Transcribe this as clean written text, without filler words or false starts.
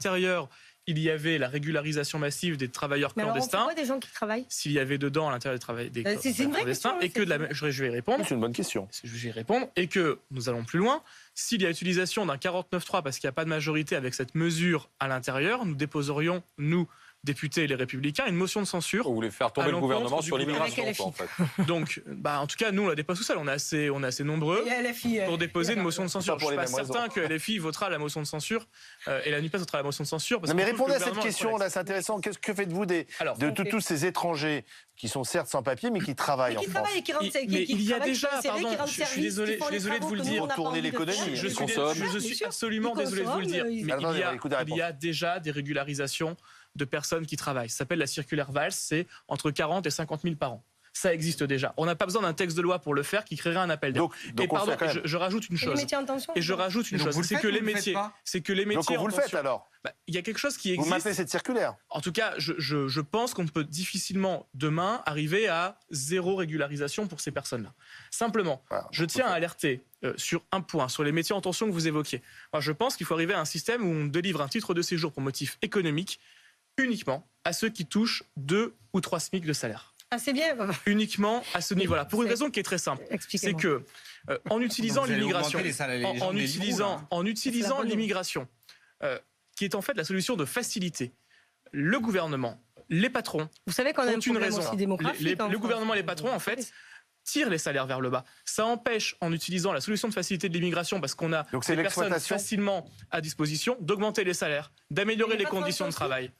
l'intérieur, il y avait la régularisation massive des travailleurs clandestins. Pourquoi des gens qui travaillent? S'il y avait dedans à l'intérieur des C'est une vraie clandestins, question. et que je vais y répondre. C'est une bonne question. Je vais y répondre. Et que nous allons plus loin. S'il y a utilisation d'un 49.3 parce qu'il n'y a pas de majorité avec cette mesure à l'intérieur, nous déposerions, nous, députés et les Républicains, une motion de censure. Vous voulez faire tomber le gouvernement sur l'immigration, en fait. Donc, en tout cas, nous, on la dépose tout seul. On est assez nombreux pour déposer une motion de censure. Je ne suis pas certain que LFI votera la motion de censure et la NUPES votera la motion de censure. Non, mais répondez à cette question, là, c'est intéressant. Que faites-vous de tous ces étrangers qui sont certes sans papier, mais qui travaillent en France? Mais il y a déjà, pardon, je suis désolé de vous le dire. Retourner l'économie. Je suis absolument désolé de vous le dire. Mais il y a déjà des régularisations de personnes qui travaillent. Ça s'appelle la circulaire Valls, c'est entre 40 et 50 000 par an. Ça existe déjà. On n'a pas besoin d'un texte de loi pour le faire qui créerait un appel d'air. Et pardon, je rajoute une chose. C'est que les métiers Donc vous le faites alors? Il y a quelque chose qui existe. Vous maintenez cette circulaire? En tout cas, je pense qu'on peut difficilement demain arriver à zéro régularisation pour ces personnes-là. Simplement, je tiens à alerter sur un point, sur les métiers en tension que vous évoquiez. Moi, je pense qu'il faut arriver à un système où on délivre un titre de séjour pour motif économique uniquement à ceux qui touchent 2 ou 3 SMIC de salaire. Ah, c'est bien. Uniquement à ce niveau-là. Pour une raison qui est très simple. C'est que, en utilisant l'immigration, en utilisant l'immigration, qui est en fait la solution de facilité, le gouvernement, les patrons, vous savez qu'on a une raison. Le gouvernement et les patrons, en fait, tirent les salaires vers le bas. Ça empêche, en utilisant la solution de facilité de l'immigration, parce qu'on a des personnes facilement à disposition, d'augmenter les salaires, d'améliorer les conditions de travail.